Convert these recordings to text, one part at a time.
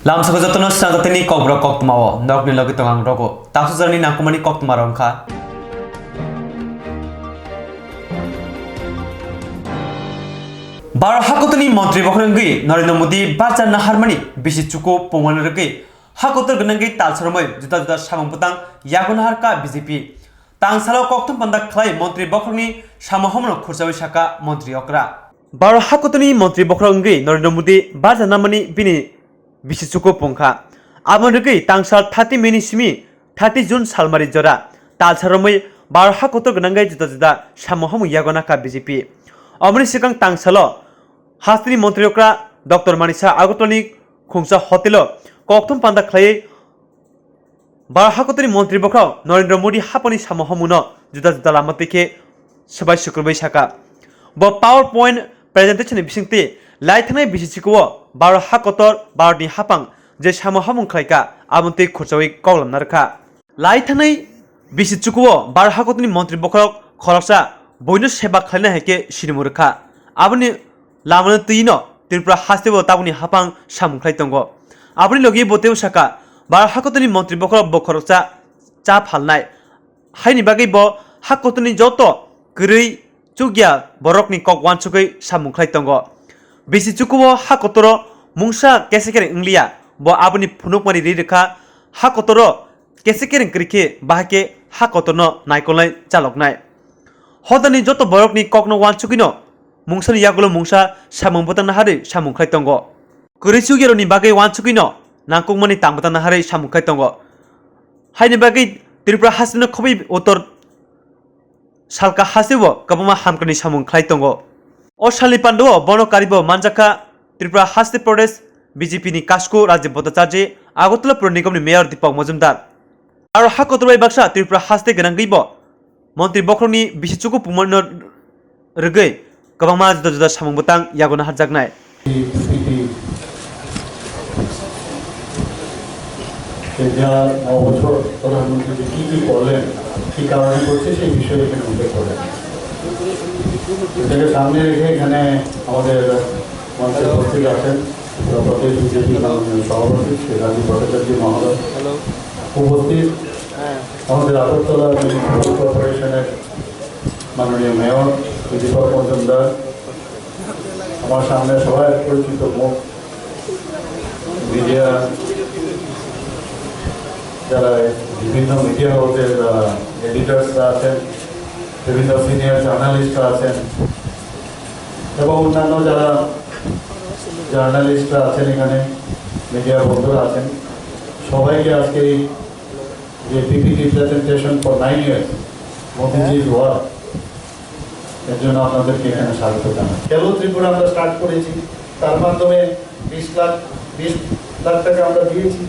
Lamsa ko jotno Swrangchati ni Kokborok Koktwma o nokni logi tongang rogo taksujani nakumani Koktwma rongkha Bar hakotoni mantri bokhranggi Narendra Modi bacha naharmani bisi chuko pongmanrgi hakotor gnangi talsarmai juda juda samangputang yagunharka BJP tangsalo Koktwma pandak khlai mantri bokhrangni samahomno khursawi saka mantri okra Bar hakotoni mantri bokhranggi Narendra Modi bacha namani bini bisi chuko pongkha amonrgi tangsal 30 May simi 30 June salmari jora talsarmai bar hakotor gnangi juda juda samohom yagunaka BJP amoni sikang tangsalo Hastini Montriokra Dr. Manisa Agotoni Khungsa Hotelo Koktwma Panda Clay Bar Hakotoni Montri Bokro Narendra Modi Haponi Samohamuno Juda Juda Lamatike Sabai Shukurbai Saka Bo PowerPoint presentation Bisingti Laithanai Bisiko Bar Hakotor Barni Hapang Je Samohamun Klaika Amonti Kursawi Kolam Narka Laithanai Bisichuko Bar Hakotoni Montri Bokro Khoroksa Boino Seba Khlana Heke Shirimurka Aboni Lamana Tino, Tripura Hastebo Tabuni Hapang Sam Klaitongo. Abri Logi Boteo Saka, Bar Hakotoni Montri Bokor Bokorosa, Chap Halnai. Haini Bagibo, Hakotoni Joto, Guri, Chugia, Borokni Kok One Chukai, Sam Klaitongo. Bisi Chukuo, Hakotoro, Mungsa, Keseker Inglia, Bo Abuni Punukmari Ridika, Hakotoro, Keseker Kriki, Bahake, Hakotono, Naikolai, Chaloknai. Hodani Joto Borokni Kokno One Chukino. Mungsani yagulo mungsa samung butang nahari samung khai tongo. Kurisu gero ni bagai wansukino nangkung mani tambutang nahari samung khai tongo. Hai ni bagai Tripura hasino khobi otor salka hasibo kabuma hamkani samung khai tongo. O sali panduo bono karibo manjaka Tripura Hasti Pradesh BJP ni Kasko Rajya Bhattacharya Agotla Pur Nigam ni Mayor Deepak Majumdar. Aro hakotorbai baksa Tripura Hasti gananggibo Montri Bokhroni bisichuko pumonno regai Kabama juda juda samung butang yagona harjaknai সামনে রেখে এখানে আমাদের মঞ্চে উপস্থিত আছেন প্রদেশ BJP সভাপতি শ্রী রাজীব ভট্টাচার্য মহোদয় উপস্থিত আমাদের আগরতলা কর্পোরেশনের মাননীয় মেয়র দীপক মজুমদার আমার সামনে সবাই পরিচিত মুখ মিডিয়া যারা বিভিন্ন মিডিয়া হাউসের এডিটর্সরা আছেন বিভিন্ন সিনিয়র জার্নালিস্টরা আছেন এবং অন্যান্য যারা জার্নালিস্টরা আছেন এখানে মিডিয়া বন্ধুরা আছেন সবাইকে আজকে এই যে পিপিটি প্রেজেন্টেশন ফর 9 years মোদিজির ওয়ার্ক এর জন্য আপনাদেরকে এখানে স্বাগত জানাই। খেলো ত্রিপুরা আমরা স্টার্ট করেছি, তার মাধ্যমে 20 লাখ টাকা আমরা দিয়েছি,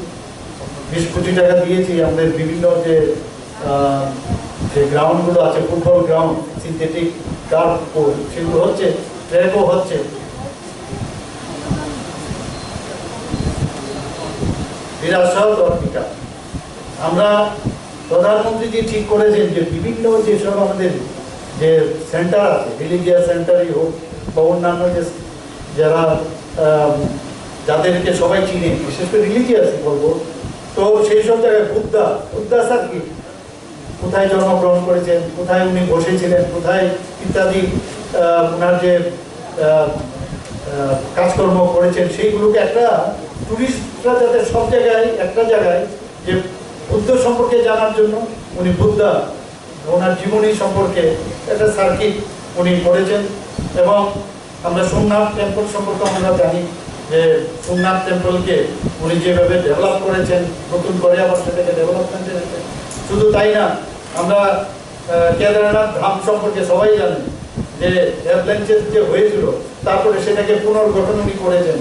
20 কোটি টাকা দিয়েছি। আমাদের বিভিন্ন যে গ্রাউন্ডগুলো আছে, football ground, synthetic turf court, সেগুলো হচ্ছে, ট্র্যাকও হচ্ছে। আমরা প্রধানমন্ত্রী ঠিক করেছেন যে বিভিন্ন যেসব আমাদের যে সেন্টার আছে, রিলিজিয়াস সেন্টারই হোক বা অন্যান্য যে যারা যাদেরকে সবাই চিনে, বিশেষ করে রিলিজিয়াসই বলবো, তো সেই সব জায়গায় বুদ্ধা স্যার কি কোথায় জন্মগ্রহণ করেছেন, কোথায় উনি বসেছিলেন, কোথায় ইত্যাদি ওনার যে কাজকর্ম করেছেন সেইগুলোকে একটা টুরিস্টরা যাতে সব জায়গায় একটা জায়গায় যে বুদ্ধ সম্পর্কে জানার জন্য উনি বুদ্ধা ওনার জীবনী সম্পর্কে একটা সার্কিট উনি করেছেন। এবং আমরা সোমনাথ টেম্পল সম্পর্কে আমরা জানি যে সোমনাথ টেম্পলকে উনি যেভাবে ডেভেলপ করেছেন, নতুন করে আবার সেটাকে ডেভেলপমেন্ট এনেছেন। শুধু তাই না, আমরা কেদারনাথ ধাম সম্পর্কে সবাই জানেন যে অ্যাভলাঞ্চেস যে হয়েছিল, তারপরে সেটাকে পুনর্গঠন উনি করেছেন।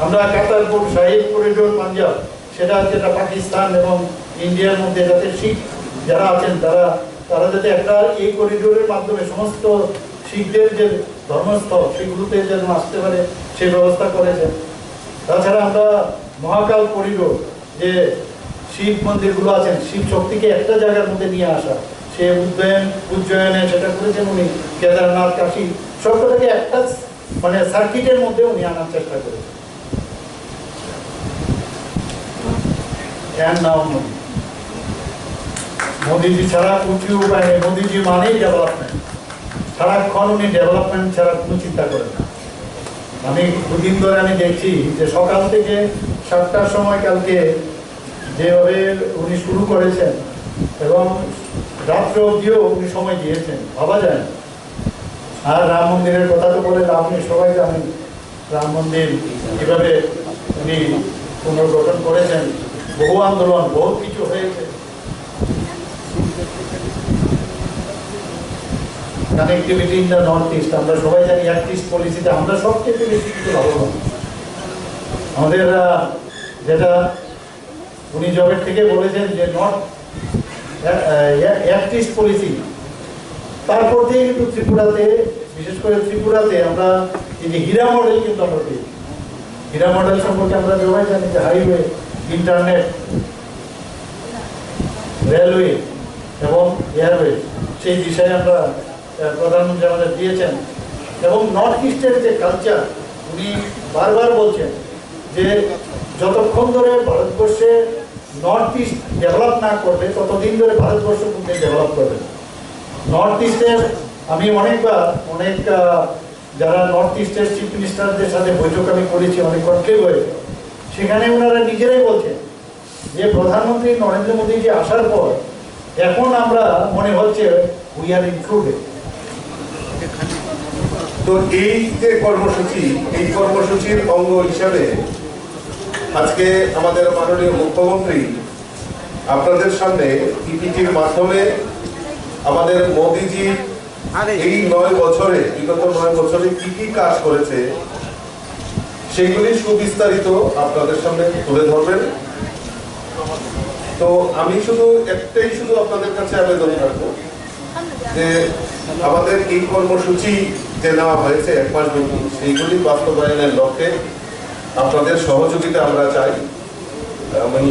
আমরা কাতারপুর সাহিব করিডোর পাঞ্জাব, সেটা যেটা পাকিস্তান এবং ইন্ডিয়ার মধ্যে যাতে শিখ যারা আছেন তারা যাতে একটা এই করিডোরের মাধ্যমে সমস্ত শিখদের যে ধর্মস্থল সেগুলোতে যেন আসতে পারে সেই ব্যবস্থা করেছেন। তাছাড়া আমরা মহাকাল করিডোর, যে শিব মন্দিরগুলো আছেন, শিব শক্তিকে একটা জায়গার মধ্যে নিয়ে আসা, সে উজ্জয়নে সেটা করেছেন উনি। কেদারনাথ, কাশী সবটাকে একটা মানে সার্কিটের মধ্যে উনি আনার চেষ্টা করেছেন। and now Modi. মোদিজি ছাড়া কিছু উপায় নেই। মোদিজি মানেই ডেভেলপমেন্ট, সারাক্ষণ উনি ডেভেলপমেন্ট ছাড়া কোনো চিন্তা করেন না। আমি দুদিন ধরে আমি দেখছি যে সকাল থেকে 7টার সময় কালকে যেভাবে উনি শুরু করেছেন এবং রাত্র অবধিও উনি সময় দিয়েছেন, ভাবা যায় না। আর রাম মন্দিরের কথা তো বলে আপনি সবাই জানেন, রাম মন্দির কীভাবে উনি পুনর্গঠন করেছেন, বহু আন্দোলন, বহু কিছু হয়েছে। Connectivity in the north east, আমরা সবাই জানি অ্যাক্ট ইস্ট পলিসিতে আমরা সবচেয়ে বেশি কিছু লাভবান। আমাদের যেটা উনি জবের থেকে বলেছেন যে নর্থ অ্যাক্ট ইস্ট পলিসি, তারপর থেকে কিন্তু ত্রিপুরাতে, বিশেষ করে ত্রিপুরাতে আমরা এই যে হীরা মডেল কিন্তু আমরা পেয়েছি। হীরা মডেল সম্পর্কে আমরা সবাই জানি যে হাইওয়ে, ইন্টারনেট, রেলওয়ে এবং এয়ারওয়ে, সেই বিষয়ে আমরা প্রধানমন্ত্রী আমাদের দিয়েছেন। এবং নর্থ ইস্টের যে কালচার, উনি বারবার বলছেন যে যতক্ষণ ধরে ভারতবর্ষে নর্থ ইস্ট ডেভেলপ না করবে ততদিন ধরে ভারতবর্ষ কিন্তু ডেভেলপ করবে। নর্থ ইস্টের আমি অনেকবার অনেক যারা নর্থ ইস্টের চিফ মিনিস্টারদের সাথে বৈঠক আমি করেছি অনেক কক্ষে হয়ে, সেখানে ওনারা নিজেরাই বলছেন যে প্রধানমন্ত্রী নরেন্দ্র মোদীজি আসার পর এখন আমরা মনে হচ্ছে উই আর ইনক্লুডেড। তো এই যে কর্মসূচি, এই কর্মসূচির অঙ্গ হিসাবে আজকে আমাদের মাননীয় মুখ্যমন্ত্রী আপনাদের সামনে পিপিটির মাধ্যমে আমাদের মোদিজি এই 9 বছরে, বিগত 9 বছরে কি কি কাজ করেছে সেগুলি সুবিস্তারিত আপনাদের সামনে তুলে ধরবেন। তো আমি শুধু আপনাদের কাছে আবেদন রাখবো যে আমাদের এই কর্মসূচি যে নেওয়া হয়েছে 1 মাস ব্যাপী, সেইগুলি বাস্তবায়নের লক্ষ্যে আপনাদের সহযোগিতা আমরা চাই। আমি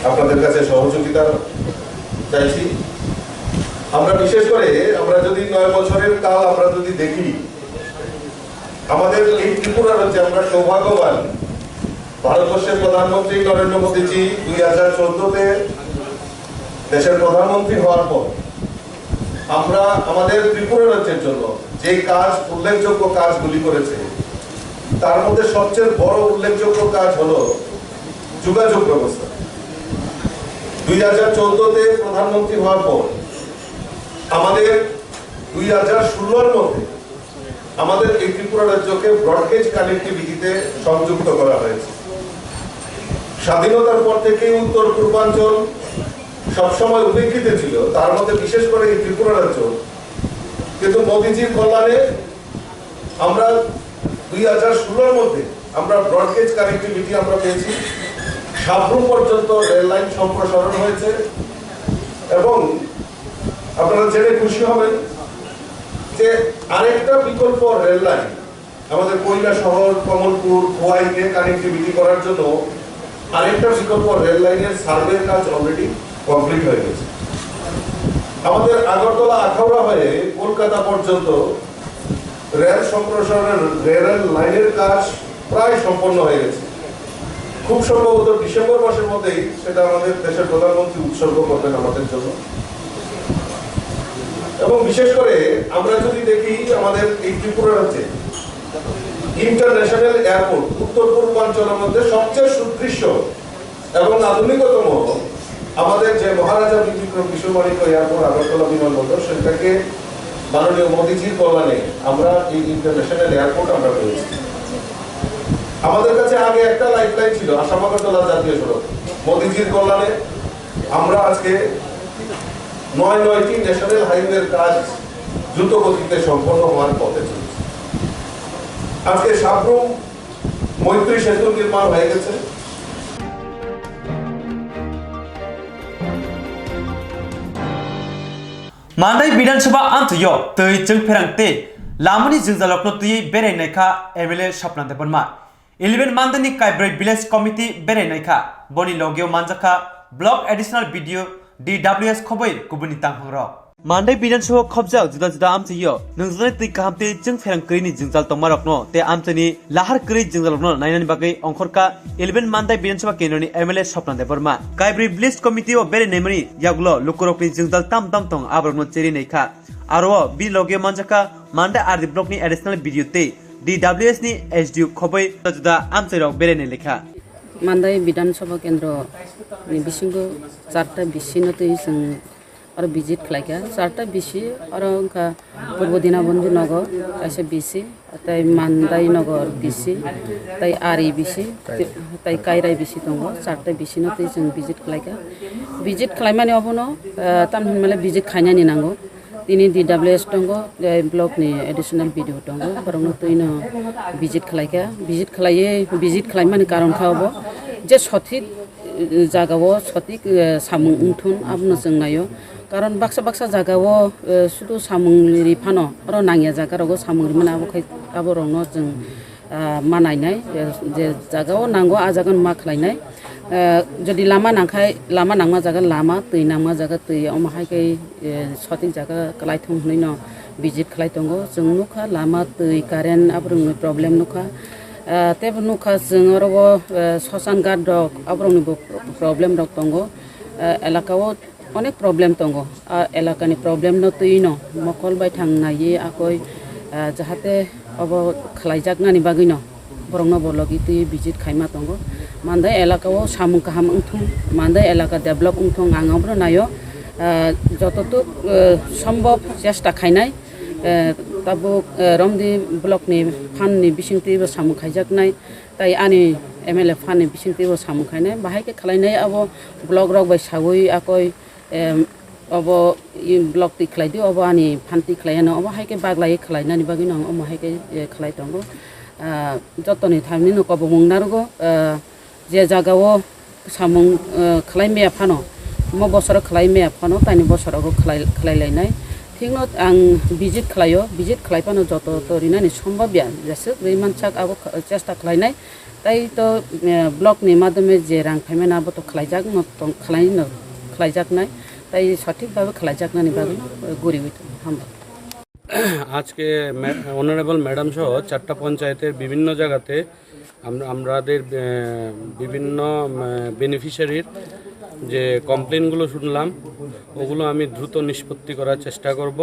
আপনাদের কাছে সহযোগিতা চাইছি। আমরা বিশেষ করে আমরা যদি 9 বছরের কাল আমরা যদি দেখি, আমাদের এই ত্রিপুরার হচ্ছে আমরা সৌভাগ্যবান, ভারতবর্ষের প্রধানমন্ত্রী নরেন্দ্র মোদীজি 2014-তে দেশের প্রধানমন্ত্রী হওয়ার পর আমরা আমাদের ত্রিপুরা রাজ্যের জন্য যে কাজ, উল্লেখযোগ্য কাজগুলি করেছে, তার মধ্যে সবচেয়ে বড় উল্লেখযোগ্য কাজ হলো যোগাযোগ ব্যবস্থা। 2014-তে প্রধানমন্ত্রী হওয়ার পর আমাদের 2016-র মধ্যে আমাদের এই ত্রিপুরা রাজ্যকে ব্রডগেজ কানেক্টিভিটিতে সংযুক্ত করা হয়েছে। স্বাধীনতার পর থেকে উত্তর পূর্বাঞ্চল সবসময় উপেক্ষিত ছিল, তার মধ্যে বিশেষ করে এই ত্রিপুরা রাজ্য। কিন্তু মোদীজির কল্যাণে আমরা 2016-র মধ্যে আমরা ব্রডগেজ কানেক্টিভিটি আমরা পেয়েছি। সাবরুম পর্যন্ত রেল লাইন সম্প্রসারণ হয়েছে এবং আপনারা জেনে খুশি হবেন যে আরেকটা বিকল্প রেল লাইন আমাদের কৈলা শহর, কমলপুর, খোয়াইকে কানেক্টিভিটি করার জন্য আরেকটা বিকল্প রেল লাইনের সার্ভের কাজ অলরেডি কমপ্লিট হয়ে গেছে। আমাদের আগরতলা আখাউড়া হয়ে কলকাতা পর্যন্ত রেল সম্প্রসারণের রেল লাইনের কাজ প্রায় সম্পন্ন হয়ে গেছে। খুব সম্ভবত ডিসেম্বর মাসের মধ্যেই সেটা আমাদের দেশের প্রধানমন্ত্রী উৎসর্গ করবেন আমাদের জন্য। এবং বিশেষ করে আমরা যদি দেখি আমাদের এই ত্রিপুরা রাজ্যে ইন্টারন্যাশনাল এয়ারপোর্ট উত্তর পূর্বাঞ্চলের মধ্যে সবচেয়ে সুদৃশ্য এবং আধুনিকতম আমাদের যে মহারাজা বিক্রম কিশোরমাণিক্য এয়ারপোর্ট আগরতলা বিমানবন্দর, সেটাকে মাননীয় মোদীজির কল্যাণে আমরা এই ইন্টারন্যাশনাল এয়ারপোর্ট আমরা পেয়েছি। আমাদের কাছে আগে একটা লাইফলাইন ছিল আসাম আগরতলা জাতীয় সড়ক, মোদীজির কল্যাণে আমরা আজকে 9টি ন্যাশনাল হাইওয়ের কাজ দ্রুত গতিতে সম্পন্ন হওয়ার পথে চলছে। আজকে সাবরুম মৈত্রী সেতু নির্মাণ হয়ে গেছে। मानदाय विधानसभा आंतयो तै जों फेरांते लामनि जोंजालकनो तुयै बेरायनायखा एमएलए सपनान्ते बोनमा 11 मानदानि काइब्रै विलेज कमिटी बेरायनायखा बनि लगियो मानजाखा ब्लक एडिशनल वीडियो DWS खबै गुबुननि तांहंग्र Mandai Bidanshawa Khobjak juda juda amchayo nungzane tei kahamte jeng ferang kri ni jingjal tongmarokno te amchani lahar kri jingjalokno nainani bagai ongkhorka 11 Mandai Bidanshawa Kendroni MLA Swpna Deborma Kaibri List Committee o bere nemani yagulo lukurokni jingjal tam tong abrokno cheri neikha aro bi loge manjaka Mandai RD block ni additional video te DWS ni SDU khobai juda amchairok bere ne lekha Mandai Bidanshawa Kendro ni bisingo 4টা বিশিনতে जों और visit खालायगा 4টা বিশি और उनका पूर्व दिनाबंधु नगर ऐसे बिसि ताई मान्दाई नगर बिसि ताई आरि बिसि ताई कायराय बिसि दङ 4টা बिसिनते जों विजिट खालायगा विजिट खालायमानि अबनो तानहनमाले विजिट खायनानि नांगौ दिनै DWS दङ ब्लक नि एडिशनल भिडिअ दङ बरंनो तैनो विजिट खालायगा विजिट खालायमानि कारण खावबो जे सठिक जागाव सठिक सामुं उंथुन आबनो जों नायो कारण बाक्सा जागाव सुदु सामुं रिफानो आरो नांगिया जागारावगो सामुं रिमोन आबरंनो जों मानायनाय जे जागाव नांगौ आ जागोन मा खालायनाय যদি লামা নাংমা জায়গা লামা তৈ নাংমা জায়গা তৈ অমাहायकै সঠিক জায়গা खालायथों हनैनो विजिट खालायथंग जों नुखा लामा तै कारेन्ट आब्रुंनि प्रब्लेम नुखा तेब नुखा जों आरो ससान गार्ड दक आब्रुंनि प्रब्लेम दक दंग एलाकाव अनेक प्रब्लेम दंग एलाकानि प्रब्लेम न तैनो मकल बाय थांनायै आकय जाहाथे अब खालायजागनानि बागैनो बरंनो बलगि तै विजिट खायमा दंग Mandai एलाकाव सामुं काहाम उंथुं Mandai एलाका डेभलप उंथुं आंगाब्रो नायो जतटुक सम्भव चेष्टा खायनाय ताबो रमदि ब्लकनि फाननि बिसिंतिबो सामुं खायजागनाय ताई आनि MLA फाननि बिसिंतिबो सामुं खायनाय बाहायके खालायनाय अब ब्लक रक बाय सावै आकय अब इ ब्लक ति खालायदि अब आनि फानति खालायनो अब हायके बागलायै खालायनानि बागैनो अब हायके खालायथंगो जतनि थामनि नकबो मुंनारगो जे जागाव सामुं खालायमेया फानो म बसर खालायमेया फानो तानि बसरावबो खालायलायनाय थिगनो आं विजिट खालायफानो जत तरिनानि सम्भवया जेसे रैमानसाक आबो चेष्टा खालायनाय ताई तो ब्लक नि माध्यमे जे रां पेमेन्ट आबो तो खालायजागनाय ताई सঠিক ভাবে खालायजागनानि बागै गुरिबै हामबाय আজকে অনারেবল ম্যাডাম সহ 4টা পঞ্চায়েতের বিভিন্ন জায়গাতে আমাদের বিভিন্ন বেনিফিশিয়ারির যে কমপ্লেনগুলো শুনলাম ওগুলো আমি দ্রুত নিষ্পত্তি করার চেষ্টা করব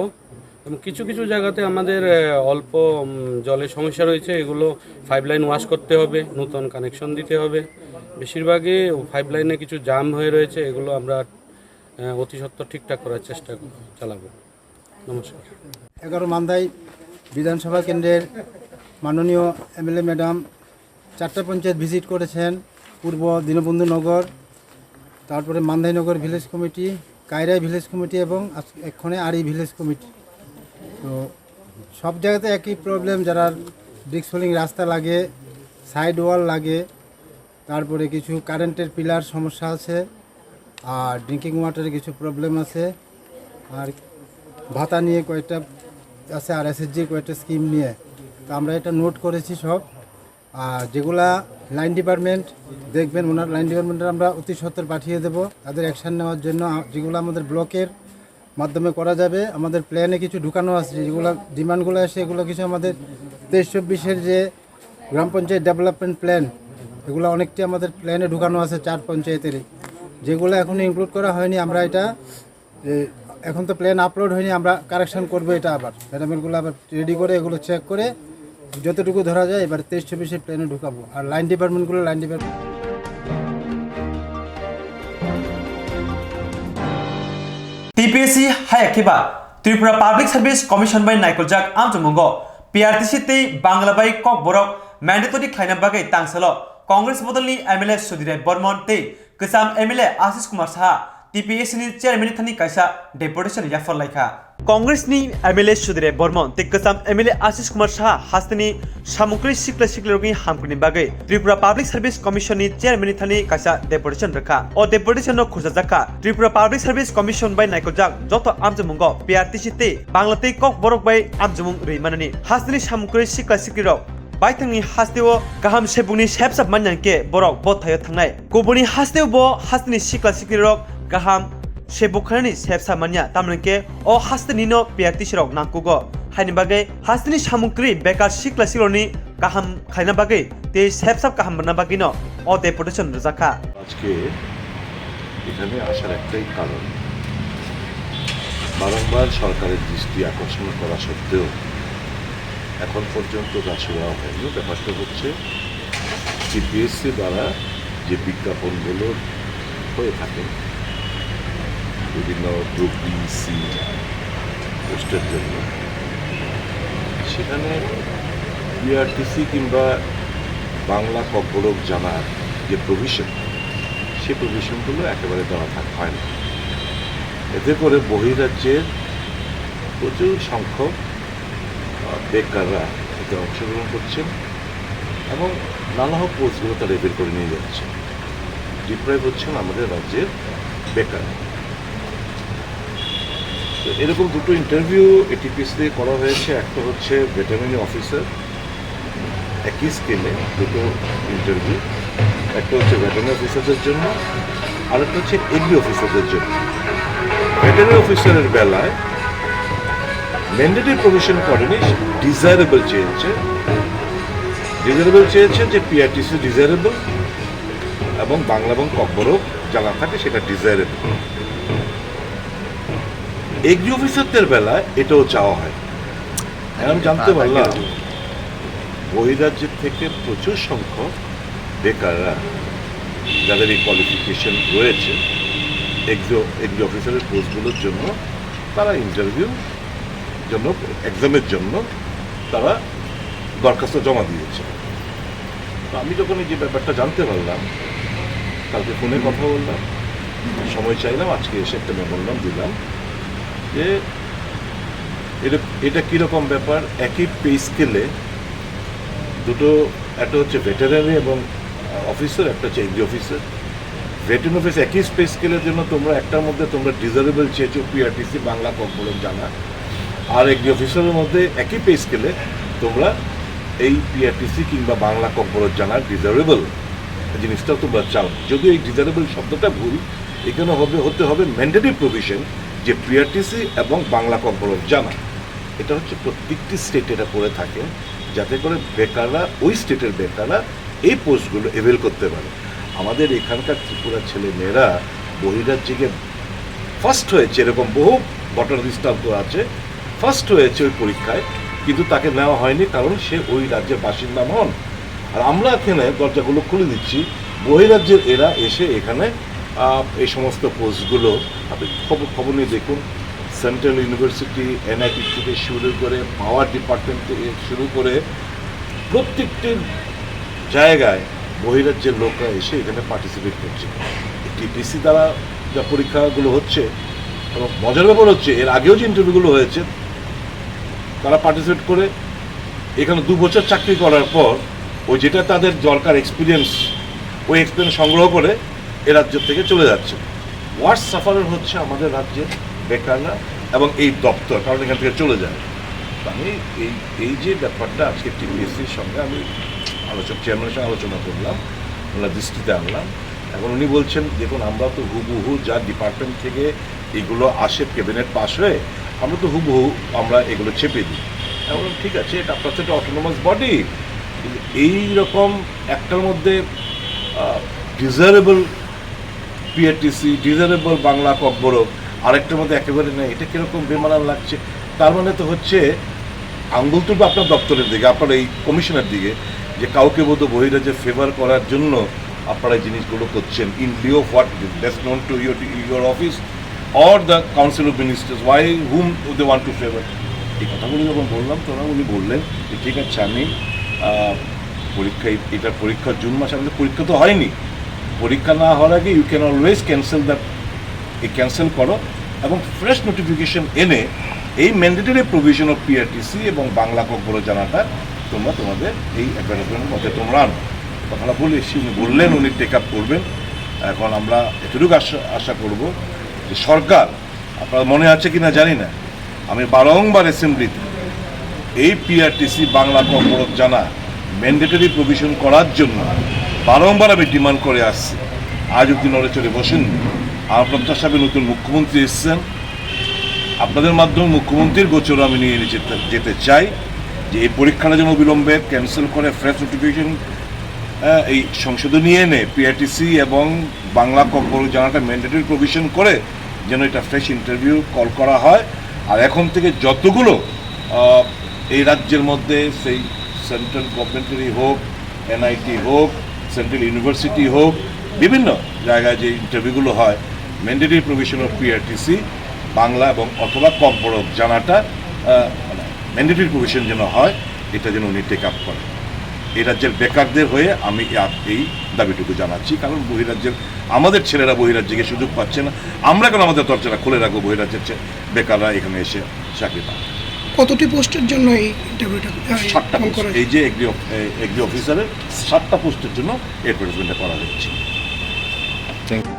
এবং কিছু জায়গাতে আমাদের অল্প জলের সমস্যা রয়েছে এগুলো পাইপলাইন ওয়াশ করতে হবে নতুন কানেকশন দিতে হবে বেশিরভাগই পাইপলাইনে কিছু জাম হয়ে রয়েছে এগুলো আমরা অতি সত্বর ঠিকঠাক করার চেষ্টা চালাবো নমস্কার 11 মান্দাই বিধানসভা কেন্দ্রের মাননীয় MLA ম্যাডাম 4টা পঞ্চায়েত ভিজিট করেছেন পূর্ব দীনবন্ধু নগর তারপরে মান্দাই নগর ভিলেজ কমিটি কায়রাই ভিলেজ কমিটি এবং এক্ষণে আরি ভিলেজ কমিটি তো সব জায়গাতে একই প্রবলেম যারা ব্রিক্স ফলিং রাস্তা লাগে সাইড ওয়াল লাগে তারপরে কিছু কারেন্টের পিলার সমস্যা আছে আর ড্রিঙ্কিং ওয়াটারে কিছু প্রবলেম আছে আর ভাতা নিয়ে কয়েকটা আছে আর SSGর কয়েকটা স্কিম নিয়ে তো আমরা এটা নোট করেছি সব আর যেগুলা লাইন ডিপার্টমেন্ট দেখবেন ওনার লাইন ডিপার্টমেন্টের আমরা অতি সত্বর পাঠিয়ে দেব তাদের অ্যাকশন নেওয়ার জন্য যেগুলো আমাদের ব্লকের মাধ্যমে করা যাবে আমাদের প্ল্যানে কিছু ঢুকানো আছে যেগুলো ডিমান্ডগুলো আসে এগুলো কিছু আমাদের 23-24-এর যে গ্রাম পঞ্চায়েত ডেভেলপমেন্ট প্ল্যান এগুলো অনেকটি আমাদের প্ল্যানে ঢুকানো আছে 4 পঞ্চায়েতেরই যেগুলো এখনও ইনক্লুড করা হয়নি আমরা এটা এখন তো প্ল্যান আপলোড হয়নি আমরা কারেকশন করবো এটা আবার ম্যাডামেরগুলো আবার রেডি করে এগুলো চেক করে যতটুকু ধরা যায় এবার 23-24-এর প্ল্যানে ঢুকাবো আর লাইন ডিপার্টমেন্টগুলো TPSC हायाखिबा त्रिपुरा पाब्लिक सर्विस कमिशन बाय नायकलजाक आमजमंगो PRTC ते बांग्ला बाय ककबरक मैंडेटरी खायना बागै तांसलो कांग्रेस बदलनि MLA सुधीर बर्मन ते गोजाम MLA आशीष कुमार साहा TPSC नि चेयरमैन थानि कायसा डेपुटेशन याफर लायखा कांग्रेस नि MLA सुधीर बर्मन ते गोजाम MLA आशीष कुमार साहा हास्तिनि सामुक्रि सिक्लेरोगि हामकुनि बागै त्रिपुरा पाब्लिक सर्विस कमिशन नि चेयरमैन थानि कायसा डेपुटेशन रखा ओ डेपुटेशन नो खुजाजाका त्रिपुरा पाब्लिक सर्विस कमिशन बाय नायकलजाक जत आमजमंगो PRTC ते बांग्लाते ककबरक बाय आमजमंग रैमाननि हास्तिनि सामुक्रि सिक्लेरो बायथांनि हास्तेव गाहाम सेबुंनि सेबसाब मानयानके बरक बथायो थांनाय गुबुननि हास्तेव बो हास्तिनि सिक्लेरो गाहाम se bokharani sepsa manya tamneke o hastini no PRT sirok nangkugo haini bagai hastini samukri bekar sikla siloni kaham khaina bagai te sepsa kaham bana bagai no o deputation rajaka আজকে এখানে আসার একটাই কারণ বারংবার সরকারের দৃষ্টি আকর্ষণ করা সত্ত্বেও এখন পর্যন্ত তা শুরু হয়নি। ব্যাপারটা হচ্ছে সিপিএসসি দ্বারা যে বিজ্ঞাপনগুলো হয়ে থাকে বিভিন্ন গ্রুপ বি সি পোস্টের জন্য, সেখানে বিআরটিসি কিংবা বাংলা ককবরক জানার যে প্রভিশন, সেই প্রভিশনগুলো একেবারে দেওয়া হয় না। এতে করে বহিরাজ্যের প্রচুর সংখ্যক বেকাররা এতে অংশগ্রহণ করছেন এবং নানা পোস্টগুলো তারা বের করে নিয়ে যাচ্ছে, ডিপ্রাইভ হচ্ছেন আমাদের রাজ্যের বেকার। তো এরকম দুটো ইন্টারভিউ এটিপিসিতে করা হয়েছে। একটা হচ্ছে ভেটেরিনারি অফিসার, একই স্কেলে দুটো ইন্টারভিউ, একটা হচ্ছে ভেটেরিনারি অফিসারদের জন্য আর একটা হচ্ছে এগ্রি অফিসারদের জন্য। ভেটেরিনারি অফিসারের বেলায় ম্যান্ডেটরি প্রভিশন করেনি, ডিজায়ারেবল চেয়েছে যে পিআরটিসি ডিজায়ারেবল এবং বাংলা এবং ককবরক জানা থাকে সেটা ডিজায়ারেবল। এগ্রি অফিসারদের বেলায় এটাও চাওয়া হয়। আমি জানতে পারলাম বহিরাজ্যের থেকে প্রচুর সংখ্যক বেকাররা যাদের এই কোয়ালিফিকেশন রয়েছে এগ্রি অফিসারের পোস্টগুলোর জন্য তারা ইন্টারভিউ জন্য এক্সামের জন্য তারা দরখাস্ত জমা দিয়েছে। তো আমি যখন এই যে ব্যাপারটা জানতে পারলাম, কালকে ফোনে কথা বললাম, সময় চাইলাম, আজকে এসে একটা মেমোরান্ডাম দিলাম যে এটা কীরকম ব্যাপার। একই পে স্কেলে দুটো, একটা হচ্ছে ভেটেরিনারি এবং অফিসার, একটা হচ্ছে এগ্রি অফিসার। ভেটেরিনারি অফিস একই পে স্কেলের জন্য তোমরা একটার মধ্যে তোমরা ডিজারেবল চেয়েছো পিআরটিসি বাংলা ককবরক জানা, আর এগ্রি অফিসারের মধ্যে একই পে স্কেলে তোমরা এই পিআরটিসি কিংবা বাংলা ককবরক জানার ডিজারেবল জিনিসটাও তোমরা চাও। যদিও এই ডিজারেবল শব্দটা ভুল, এখানে হতে হবে ম্যান্ডেটরি প্রভিশন যে পিআরটিসি এবং বাংলা ককবরক জানা। এটা হচ্ছে প্রত্যেকটি স্টেটে এটা করে থাকেন যাতে করে বেকাররা, ওই স্টেটের বেকাররা এই পোস্টগুলো এভেল করতে পারে। আমাদের এখানকার ত্রিপুরার ছেলে মেয়েরা বহিরাজ্যে গিয়ে ফার্স্ট হয়েছে, এরকম বহু ঘটনা দৃষ্টান্ত আছে, ফার্স্ট হয়েছে ওই পরীক্ষায়, কিন্তু তাকে নেওয়া হয়নি কারণ সে ওই রাজ্যের বাসিন্দা নন। আর আমরা এখানে দরজাগুলো খুলে দিচ্ছি, বহিরাজ্যের এরা এসে এখানে এই সমস্ত পোস্টগুলো আপনি খবর নিয়ে দেখুন। সেন্ট্রাল ইউনিভার্সিটি, এনআইটি থেকে শুরু করে পাওয়ার ডিপার্টমেন্ট থেকে শুরু করে প্রত্যেকটি জায়গায় বহিরাজ্যের লোকরা এসে এখানে পার্টিসিপেট করছে। টিপিসি দ্বারা যা পরীক্ষাগুলো হচ্ছে, এবং মজার ব্যাপার হচ্ছে এর আগেও যে ইন্টারভিউগুলো হয়েছে তারা পার্টিসিপেট করে এখানে 2 বছর চাকরি করার পর ওই যেটা তাদের দরকার এক্সপিরিয়েন্স, ওই এক্সপিরিয়েন্স সংগ্রহ করে এ রাজ্য থেকে চলে যাচ্ছে। ওয়ার্স্ট সাফারার হচ্ছে আমাদের রাজ্যের বেকাররা এবং এই দপ্তর, কারণ এখান থেকে চলে যায়। আমি এই যে ব্যাপারটা আজকে টিপিএসসির সঙ্গে আমি চেয়ারম্যানের সঙ্গে আলোচনা করলাম, ওনার দৃষ্টিতে আনলাম। এখন উনি বলছেন দেখুন আমরা তো হুবহু যা ডিপার্টমেন্ট থেকে এগুলো আসে ক্যাবিনেট পাস হয়ে, আমরা তো হুবহু আমরা এগুলো চেপে দিই। এখন ঠিক আছে, এটা আপনার তো একটা অটোনোমাস বডি, কিন্তু এইরকম একটার মধ্যে desirable PRTC, desirable Bangla Kokborok, আরেকটার মধ্যে একেবারে নেই, এটা কীরকম বেমানান লাগছে। তার মানে তো হচ্ছে আঙ্গুল তুলবে আপনার দপ্তরের দিকে, আপনার এই কমিশনের দিকে, যে কাউকে বোধ বহিরাজ্যে ফেভার করার জন্য আপনারা এই জিনিসগুলো করছেন। In lieu of what that's known to your office or the council of ministers, why whom they want to favour. এই কথাগুলো যখন বললাম তখন উনি বললেন যে ঠিক আছে, আমি এটার পরীক্ষা জুন মাসে, আমাদের পরীক্ষা তো হয়নি, পরীক্ষা না হওয়ার আগে ইউ ক্যান অলওয়েজ ক্যান্সেল করো এবং ফ্রেশ নোটিফিকেশন এনে এই ম্যান্ডেটরি প্রভিশন অফ পিআরটিসি এবং বাংলা ককবরক জানাটা তোমরা তোমাদের এই অ্যাডভার্টাইজমেন্টের মধ্যে তোমরা আনো। কথাটা বলে উনি বললেন উনি টেক আপ করবেন। এখন আমরা এতটুকু আশা করব যে সরকার, আপনার মনে আছে কি না জানি না, আমি বারংবার অ্যাসেম্বলিতে এই পিআরটিসি বাংলা ককবরক জানা ম্যান্ডেটরি প্রভিশন করার জন্য বারংবার আমি ডিমান্ড করে আসছি। আজ অব্দি নড়ে চড়ে বসেননি। আমার প্রত্যাশা সাহেব নতুন মুখ্যমন্ত্রী এসছেন, আপনাদের মাধ্যমে মুখ্যমন্ত্রীর গোচর আমি নিয়ে যেতে চাই যে এই পরীক্ষাটা যেন বিলম্বে ক্যান্সেল করে ফ্রেশ নোটিফিকেশন এই সংশোধনী এনে পিআরটিসি এবং বাংলা ককবরক জানাটা ম্যান্ডেটরি প্রভিশন করে যেন এটা ফ্রেশ ইন্টারভিউ কল করা হয়। আর এখন থেকে যতগুলো এই রাজ্যের মধ্যে সেই সেন্ট্রাল গভর্নমেন্টেরই হোক, এনআইটি হোক, সেন্ট্রাল ইউনিভার্সিটি হোক, বিভিন্ন জায়গায় যে ইন্টারভিউগুলো হয় mandatory provision of PRTC Bangla এবং অথবা ককবরক জানাটা ম্যান্ডেটরি প্রভিশন যেন হয়, এটা যেন উনি টেক আপ করেন। এই রাজ্যের বেকারদের হয়ে আমি এই দাবিটুকু জানাচ্ছি, কারণ বহিরাজ্যের আমাদের ছেলেরা বহিরাজ্যে গিয়ে সুযোগ পাচ্ছে না, আমরা কেন আমাদের দরজাটা খুলে রাখবো বহিরাজ্যের বেকাররা এখানে এসে চাকরি পায়। কতটি পোস্টের জন্য এই ইন্টারভিউটা? 7টা পোস্ট, এই যে এগ্রি অফিসারের 7টা পোস্টের জন্য অ্যাডভার্টাইজমেন্টটা করা হচ্ছে। Thank you.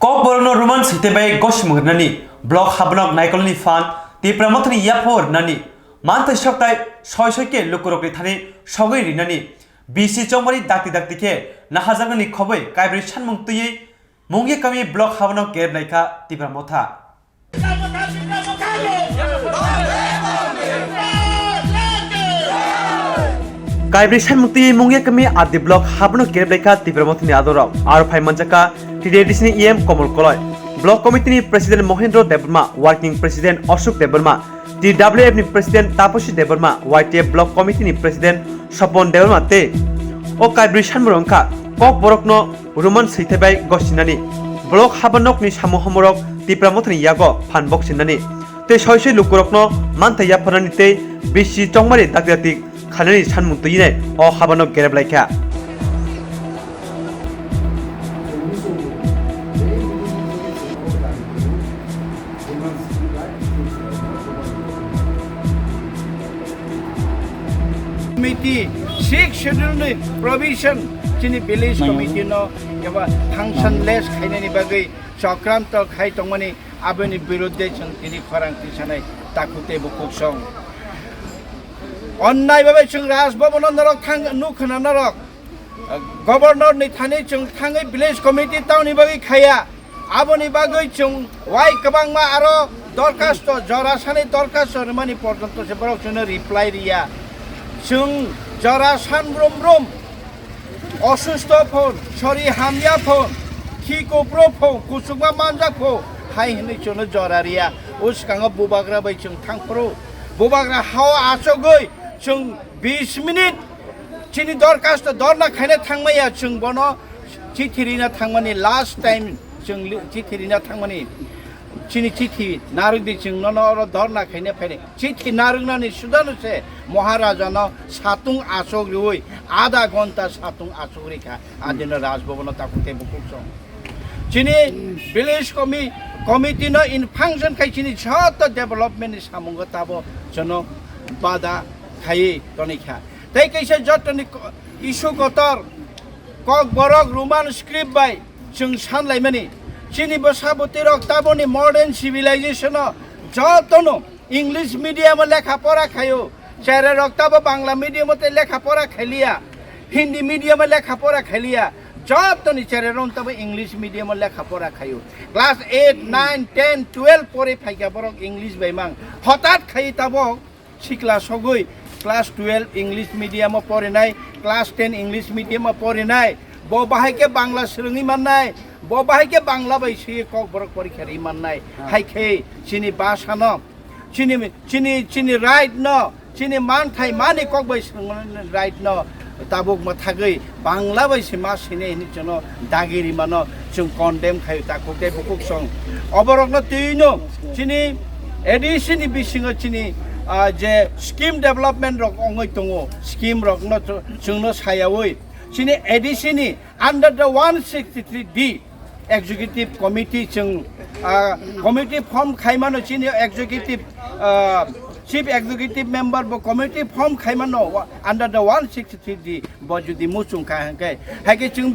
Kokborok Roman City by Goshmurnani, Block Hablok Nicolini Fan, the Pramotani Yapor Nani, Manta Shoktai, Shoyke, Lukurokitani, Shogi Rinani, BC Chomari Daki Daktike, Nahazagani Kobe, Kaibri Shanmuntuye, Mungi Kami Block Havanok Gerlaika, the Pramota. Kaibri Shanmuntuye, Mungi Kami at the Block Havanok Gerlaika, the Pramotani Adora, Arpai Manjaka. TDDC EM Komol Koloi, Block Committee President Mohendro Debarma, Working President Ashok Debarma, TWF President Taposhi Debarma, YTF Block Committee President Shopon Debarma Te, O Kaibri Shanmuronka, Kokborok no Roman Sitebay Goshinani, Block Habanok ni Shamuhomorok, Tipramotni Yago, Panbok Shinani, Te Shoshi Lukurok no, Manta Yaparanite, Bishi Chongmari Dagdatik, Kanani Shanmutine, or Habanok Gereblaika. Committee 6 schedule provision chini village committee no yaba functionless khainani bagai chakranto khai tongmani aboni birodhe chung tini kharangti sanai takute bukuk song onnai babai chung raj bhavan narok thang nukhana narok governor ni thani chung thangai village committee tauni bagai khaya aboni bagai chung wai kabangma aro dorkasto jorasani dorkasto mani porjonto se borok chung reply ria Chung Jara San Rum Osusto Phone, Sorry Hamya Phone, Kiko Pro Phone, Kusuma Manja Phone, High Hinichuna Joraria, Uskanga Bubagra by Chung Tang Pro, Bubagra How Asogoi, Chung 20 minutes, chini dorkas to dorna khane thangmaya chung bono chithirina thangmani last time chung chithirina thangmani chini chithi narug di chung no no dorna khane phane chithi narugna ni sudanu se maharaja no satung asok rui आधा घंटा सातुं आसुरिका आदिन Raj Bhavan ताकुते बुकुसं chini village committee no in function khai chini chhot development ni samunga tabo jono bada khai tonikha tai kaise jotoni issue kotor Kokborok Roman script by chung sanlai mani chini basaboti rok tabo ni modern civilization no jotono English medium lekha pora khayo Chere Roktabo Bangla medium te lekha pora khelia Hindi medium lekha pora khelia job to ni chere ron tabo English medium lekha pora khayo class 8 9 10 12 pore phaika borok English baimang hotat khai tabo sikla sogoi class 12 English medium pore nai class 10 English medium pore nai bo bahai ke Bangla srungi mannai bo bahai ke Bangla bai si Kokborok porikhari mannai haikhe chini basano chini right no chini man thai mani kok bai right no tabuk ma thagai bangla bai sima sine ni jono dagiri mano chung condemn khai ta kokte bukuk song oborok no tino chini edition bisingo chini je scheme development rok ongoi tongo scheme rok no chungno sayawoi chini edition under the 163D executive committee chung committee form khaimano chini executive chief executive member bo committee form khaimano under the 163D bo judi muchung khahankai hake chung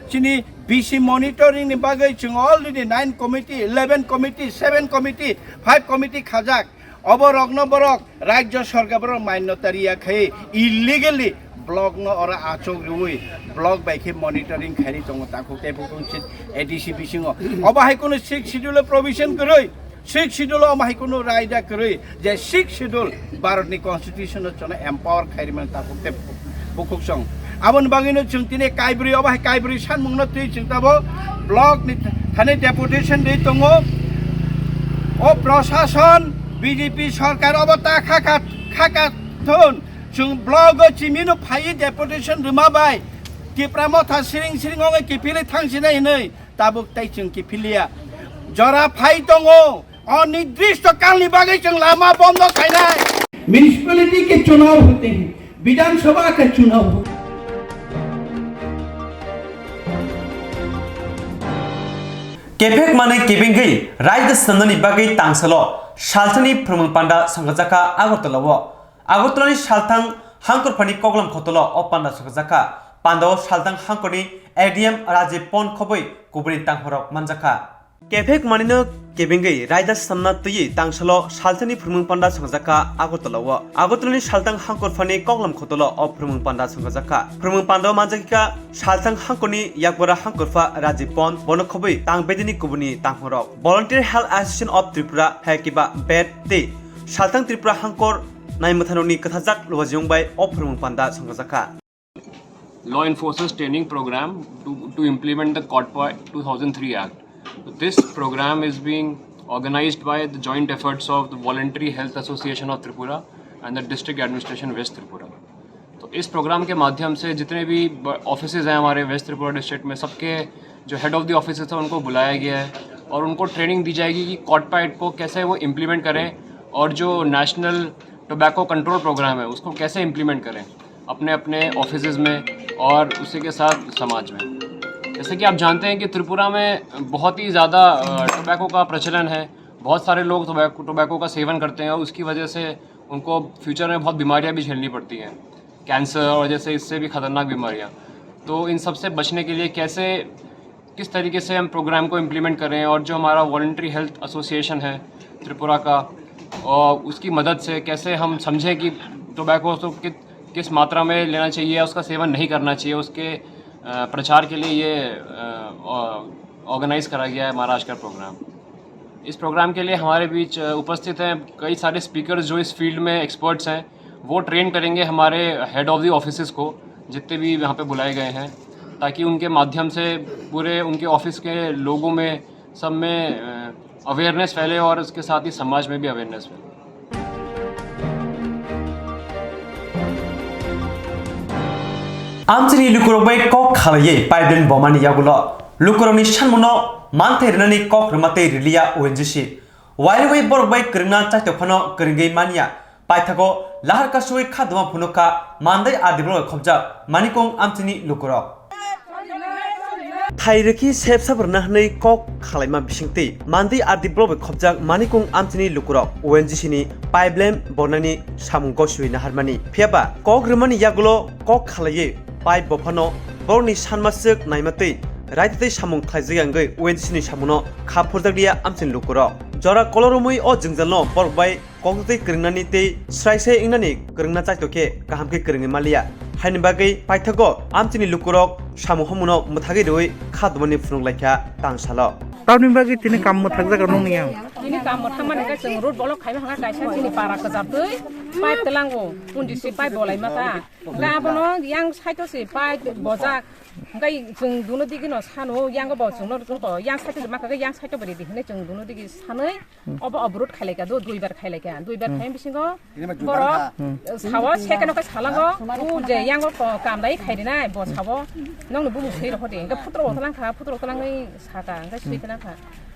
chini BC monitoring ni bagai chung already 9 committee 11 committee 7 committee 5 committee khajak oborok no borok rajya sarkar borok mainotariya khai illegally block no ora achok rui block by ke monitoring khari tongo ta khokte bukung chit ADC bisingo oba hai kono 6 schedule provision koroi 6 schedule oba hai kono raida koroi je 6 schedule Bharat ni constitution chona empower khari man ta khokte bukuk song abon bangino chungtine kaibri oba hai kaibri sanmung no tui chungtabo block ni thane deputation dei tongo o prashason BJP sarkar obata khaka thon chung blog chimino phai deputation ruma bai ki pramotha siring ong ki pile thangsinai nei tabuk tai chung ki philia jora phai tongo अनिर्दिष्ट colony बागे chung lama बंद खाइनाय municipality के चुनाव होते हैं विधानसभा के चुनाव होते हैं केफेक माने केबिंगै रायद सननि बागै तांसलो सालथनि प्रमंग पांडा संगजाका आगरतलानि सालथां हांकरफानि कगलम खतलो अ पांडा संगजाका पांडाव सालथां हांकरनि एडीएम राजीव पन खबै गुबुनि तांहरक मानजाका केफेक मानिनो केबिंगै रायद सनना तुयि तांसलो सालथनि प्रमंग पांडा संगजाका आगरतलानि सालथां हांकरफानि कगलम खतलो अ प्रमंग पांडा संगजाका प्रमंग पांडाव मानजाका सालथां हांकरनि याकबरा हांकरफा राजीव पन बन खबै तांबेदिनि गुबुनि तांहरक volunteer health association of Tripura हेकिबा बेट ते सालथां त्रिपुरा हांकर नाइमथाननि कथाजाक लवाजिंबाय अ प्रमंग पांडा संगजाका Law Enforcers Training Program to implement the Koktwma 2003 Act. So this program is being organized by the joint efforts of the Voluntary Health Association of Tripura and the District Administration West Tripura. तो इस programme के माध्यम से जितने भी offices हैं हमारे waste Tripura district में सबके जो हेड ऑफ द ऑफिसेज हैं उनको बुलाया गया है और उनको ट्रेनिंग दी जाएगी कि कोक्टमा एक्ट को कैसे वो इम्प्लीमेंट करें और जो नेशनल टोबैको कंट्रोल प्रोग्राम है उसको कैसे इम्प्लीमेंट करें अपने अपने ऑफिसेज में और उसी के साथ समाज में। जैसे कि आप जानते हैं कि त्रिपुरा में बहुत ही ज़्यादा टोबैको का प्रचलन है, बहुत सारे लोग टोबैको का सेवन करते हैं और उसकी वजह से उनको फ्यूचर में बहुत बीमारियां भी झेलनी पड़ती हैं, कैंसर और जैसे इससे भी ख़तरनाक बीमारियां। तो इन सब से बचने के लिए किस तरीके से हम प्रोग्राम को इम्प्लीमेंट करें और जो हमारा वॉलंटरी हेल्थ एसोसिएशन है त्रिपुरा का और उसकी मदद से कैसे हम समझें कि टोबैको तो किस मात्रा में लेना चाहिए, उसका सेवन नहीं करना चाहिए, उसके प्रचार के लिए ये ऑर्गेनाइज़ करा गया है हमारा आज का प्रोग्राम। इस प्रोग्राम के लिए हमारे बीच उपस्थित हैं कई सारे स्पीकर्स जो इस फील्ड में एक्सपर्ट्स हैं, वो ट्रेन करेंगे हमारे हेड ऑफ द ऑफिसेज़ को जितने भी यहाँ पे बुलाए गए हैं, ताकि उनके माध्यम से पूरे उनके ऑफिस के लोगों में सब में अवेयरनेस फैले और उसके साथ ही समाज में भी अवेयरनेस फैले। Amchini lukurok bai kok khalaye pipeline bomani yagulo lukurok ni shanmuno manthai rinani kok rumate rilia ONGC wai wai borok bai kringna chaito phano kringai mania paithago lahar kasui khaduma phunoka mandai adibro khobja manikong amchini lukurok Thaireki sep sabrna hnei kok khalaima bisingti mandi adibro khobjak manikong amchini lukurok ONGC ni pipeline bornani samung sui na harmani phiaba kok rumani yagulo kok khalaye pipe bofano borni sanmasuk naimate raitei samung khlaijigangai ONGC ni samuno khapurdagia amchin lukuro jora koloromui o jingjalno borbai kokdei kringnani tei sraise ingnani kringna chaitoke kahamke kringi malia haini bagai paithago amchini lukurok samu homuno muthagi roi khadmani phununglaikha tangsalo Tahun bagi tini kamu thakja ka nong yang. Ini kamu thamane ka jeng road bolok khaiba hanga kaisa sini para ka japtui pipe telango pundi si pipe bolai mata ga bono yang saito si pipe bojak ngai jeng duno digi no sano yang go bo jeng no ko yang saito maka ga yang saito bari dihne jeng duno digi sanai obo obroad khailai ka do duibar khailai ka duibar khaim bisingo boro sawa sekano ka salango u je yang go kamdai khaidina bo sawo nong no bu sei ro hode ga putro talangai saka ga sei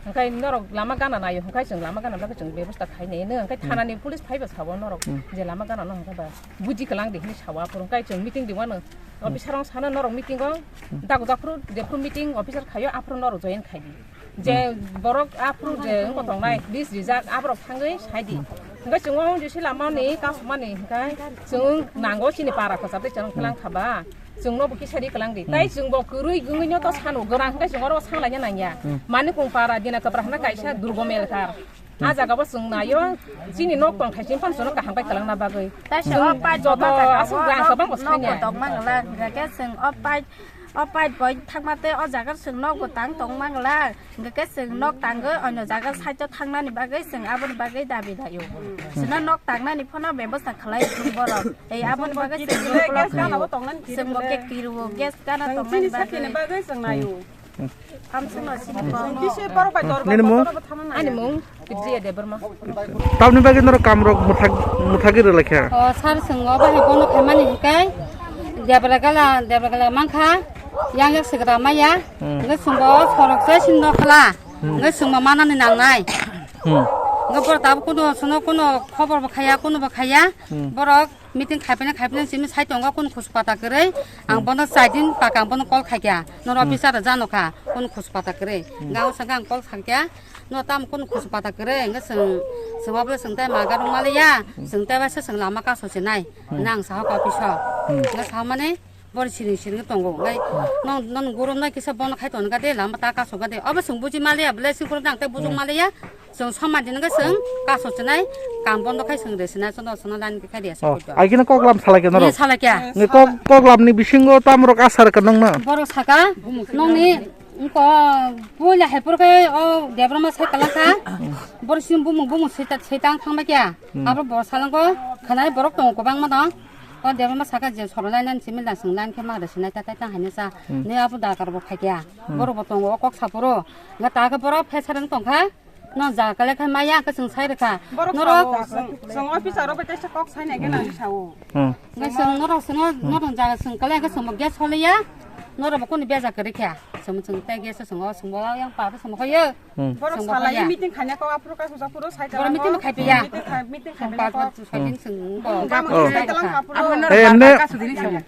Angkai norok lama kana nayo angkai jeng lama kana laka jeng bebas tak kaine ne angkai thanani police phaiba sawo norok je lama kana no angkai ba buji kelang dehni sawa purung kai jeng meeting diwana officer rong sana norok meeting go dagu dakru depur meeting officer khayo apru norok join khaidi je borok apru je ngko tongnai this result apro thangai saidi angkai jeng wong jesi lama ni kasmani angkai jeng nanggo sini para ko sabte jeng kelang khaba Jengno buki sari kelang di, tai jeng bok kurui gungunyo to sanu gerang kai jeng oro sanglanya nanya, mani kung para dina keberhana kaisa durgomelkar, aja gabo jeng nayo, sini nok tong kaisin pan sono kahang kai kelang nabagai, tai jeng opai joto asu gang kebang kosanya, nok mangala, gak jeng opai boy thangmate o jaga jeng nok gotang tong mangala, gak jeng nok tangge ono jaga saito thangnani bagai jeng abon bagai dabi dayo, sena nok tangnani phono bebasa khlai borok, ei abon bagai jeng Seng bokek kiru gas kana tongan bagai seng nayu. Amseng sini Nemu? Ani mung kidri ada berma. Tahun bagi nor kamrok muthagi relakha. Oh sar seng oba hebono khamani hikai. Dia beragala mangkha yang yak segera maya. Nge sumbo sorok se sindo khala. Nge summa mana ni nangnai. Nge bor tab kuno sono kuno khobor bakhaya kuno bakhaya. Borok meeting खाइपने सिम साइट अंगा कुन खुसपाता करे आं बन साइडिन पाकां बन कल खाइया नर अफिसर जानोखा कुन खुसपाता करे गाव संगा आं कल खाइया न ताम कुन खुसपाता करे इंगा संवाबले संताय मागारु मालिया संताय बासे सं लामा का सोसेनाय नां साहा अफिसर इंगा साहा माने बरि सिरिं तंगो गाय नन गरम ना किसा बन खाइतन गादे लामा ता का सोगादे अब सं बुजि मालिया बले सिं कुर दांते बुजु मालिया जों समादिन गा सं का सोसेनाय काम बन्द खाइ सं देसना सोना लान खाइ देस Aigina koklam salake nor. Ni salakya. Ni koklam ni bisingo tamrok asar ka nong na. Borok saka nongni ko bola hepur ke o debrama sai kalaka bor sim bumu setang thangba kya abro bor salango khanai borok tong ko bang ma dang o debrama saka je sorolai nan simil dan singlan ke ma da sinai ta hanesa ne abu da karbo khakya bor botong o kok sapuro nga ta ka bor phesarang tongkha no ja kale kha maya ka sung sai rekha norok Seng officer ro bete kok sai nege na sawo. nga sung norok ja sung kale ka sung gas holia norok ko ni beja kare kya sung tai gas sung yang pa sung khoye Borok salaya meeting khanya ko apro ka susapuro sai bor meeting khai piya meeting sung pa sai din sung ko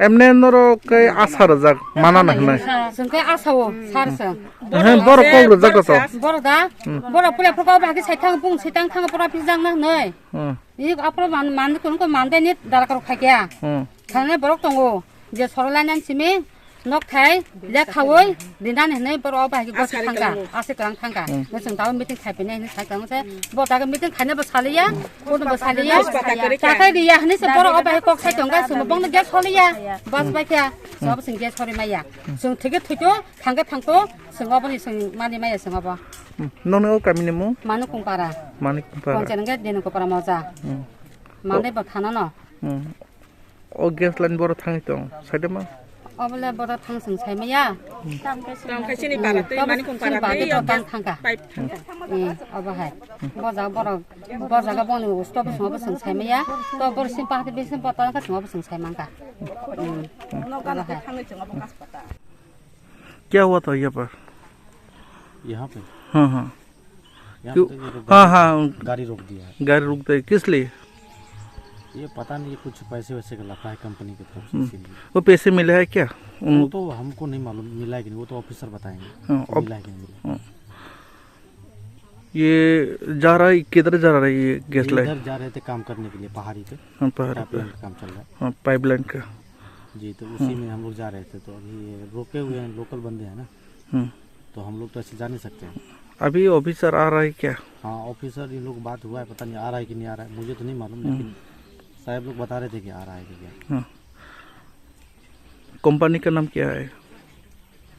Emne nor ke asar jak mana na na. sung ke asawo sar sung Bor kok jak to. bor pula pura ba ke sai thang pung sitang thang pura pijang na noi 이 앞으로 만 그런 거 만대니 나라가로 갈게야. 가네 버럭 동고 이제 서울라는 심이 녹타이 내 가워이 리나네 네 버럭 바기 거 상가 아세 그랑 상가 무슨 다음 미팅 타이페네 상가서 뭐 다가 미팅 가네 버 살이야 고도 버 살이야 자카리야 하네서 버럭 바기 꼭 살던가 뭐 먹는 게 살이야 버스 바기야 저 무슨 게 소리 마야 좀 되게 되죠 상가 탕고 성어버니 성 많이 마야 성어버 Nong kami nemu? Manu kumpara. Mani kumpara. Koncenang ke denu kumpara moza. Mane ba khana no. O gas line bor thang tong. Sade ma. अबले बड़ा थांग जों सायमाया Tam kaisini parat tei mani kong parat tei yo bang thangka pipe अबहाय बजा बर बजागा बनु स्टप संग जों सायमाया तो बर सिम पाते बेसिम पता का संग जों सायमांका क्या हुआ था यहाँ पर? यहाँ पे हाँ हाँ यहाँ पे हाँ हाँ गाड़ी रोक दिया है। गाड़ी रुक गई किस लिए? ये पता नहीं कुछ पैसे वैसे का लफड़ा है कंपनी की तरफ से इसीलिए। वो पैसे मिले हैं क्या? वो तो हमको नहीं मालूम मिला है कि नहीं, वो तो ऑफिसर बताएंगे मिला है कि नहीं मिला। ये जा रहा है किधर जा रहा है ये गैस लाइन? इधर जा रहे थे काम करने के लिए पहाड़ी पे, पहाड़ी पे काम चल रहा हाँ पाइपलाइन का है जी। तो उसी में हम लोग जा रहे थे, तो अभी ये रोके हुए हैं, लोकल बंदे हैं ना, तो हम लोग तो ऐसे जा नहीं सकते हैं। अभी ऑफिसर आ रहा है क्या? हाँ ऑफिसर ये लोग बात हुआ है, पता नहीं आ रहा है कि नहीं आ रहा है, मुझे तो नहीं मालूम, लेकिन साहब लोग बता रहे थे कि आ रहा है कि क्या। हाँ कंपनी का नाम क्या है?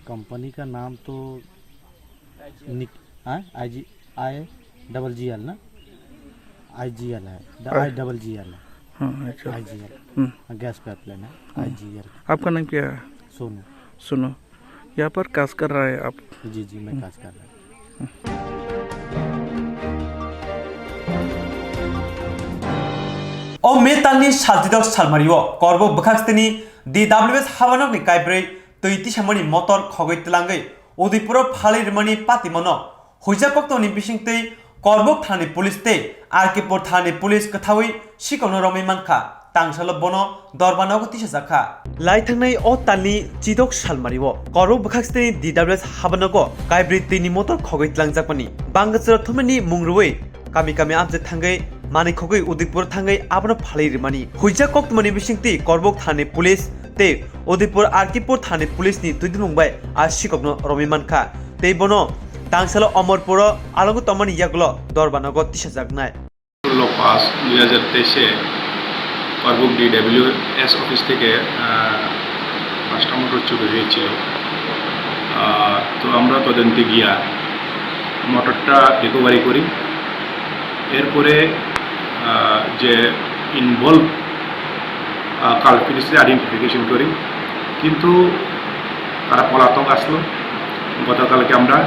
कंपनी का नाम तो IGL ना, IGL है, IGL है। हाँ अच्छा IGL गैस पाइपलाइन है IGL। आपका नाम क्या है? सोनू। सुनो यहाँ पर काज कर रहा है आप? जी जी मैं काज कर रहा हूँ। O metalni saljidok salmario korbo bkhakstini DWS habanok ni kaibrei toiti samani motor khogoi tlangai odipuro phalai rmani patimono hoija koktoni bisingtei korbok thani police tei arkepor thani police kathawi sikono romi mankha tangsalo bono dorbanago tisajaka laithangnai o talni chidok salmario korbo bkhakstini DWS habanogo kaibrei tini motor khogoi tlangjakmani bangachara thumani mungrui kami kami amje thangai माने खगै उदयपुर थांगै आपनो फालिर मानि हुइजा कोक्तमानि बिसिंगति करबक थाने police ते उदयपुर आरकीपुर थाने police नि दुइ दिनबाय आशिकगनो रमि मानखा ते बनो तांसालो अमरपुर आलंगु तमानि यागलो दरबानगो तिसाजागनाय लो पास 2023 করবক DWS office থেকে পাঁচটা মোটর চুরি হয়েছিল। তো আমরা তদন্তে গিয়া মোটরটা রিকভারি করি। এরপরে যে ইনভলভ কালপ্রিটসে আইডেন্টিফিকেশন করি, কিন্তু তারা পলাতক আসলো। গতকালকে আমরা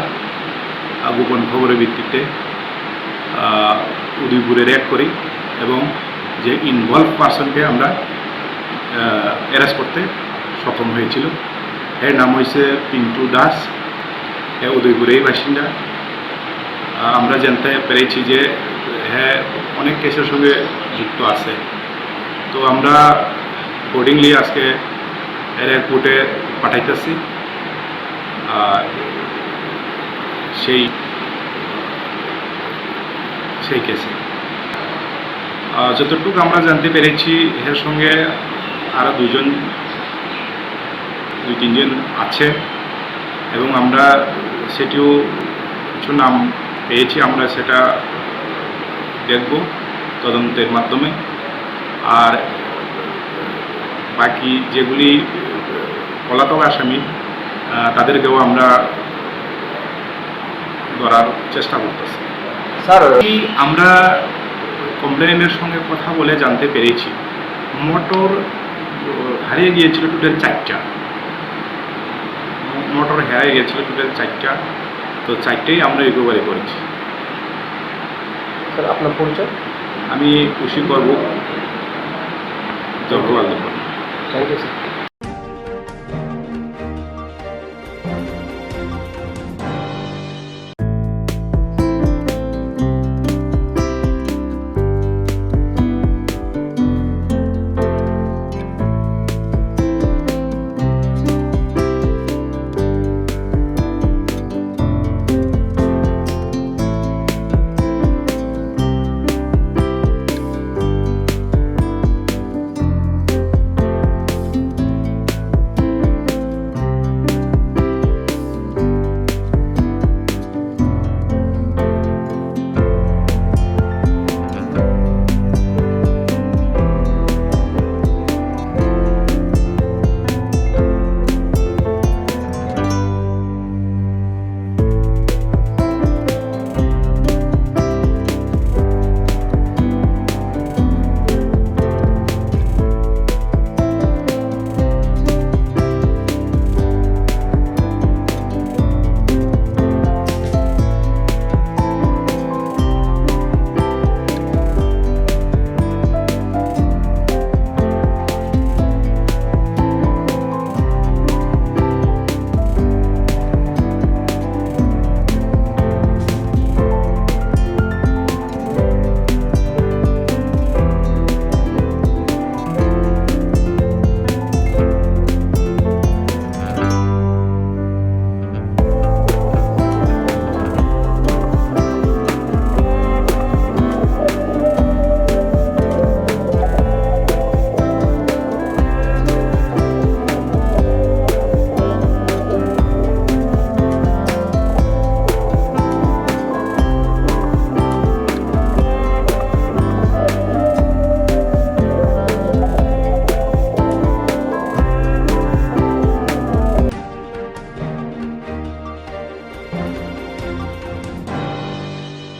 গোপন খবরের ভিত্তিতে উদয়পুরে রেড করি এবং যে ইনভলভ পার্সনকে আমরা অ্যারেস্ট করতে সক্ষম হয়েছিল। এর নাম হয়েছে পিন্টু দাস, এ উদয়পুরের বাসিন্দা। আমরা জানতে পেরেছি যে হ্যাঁ অনেক কেসের সঙ্গে যুক্ত আছে। তো আমরা অ্যাকর্ডিংলি আজকে এর কোর্টে পাঠাইতেছি। সেই কেসে যতটুকু আমরা জানতে পেরেছি এর সঙ্গে আরও দুই তিনজন আছে এবং আমরা সেটিও কিছু নাম পেয়েছি, আমরা সেটা দেখব তদন্তের মাধ্যমে। আর বাকি যেগুলি পলাতক আসামি তাদেরকেও আমরা ধরার চেষ্টা করতেছি। স্যার আমরা কমপ্লেনের সঙ্গে কথা বলে জানতে পেরেছি মোটর হারিয়ে গিয়েছিল টোটাল 4টা মোটর হারিয়ে গিয়েছিল টোটাল 4টা। তো 4টাই আমরা রিকভারি করেছি। স্যার আপনার পরিচয়? আমি খুশি করব জগওয়াল। Thank you sir.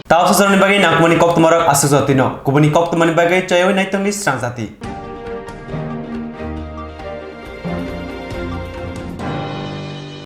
Tahu sesuatu ni bagi nak muni Koktwma asal Swrangchati no, kubuni Koktwma ni bagi cayoi naik tengli Swrangchati.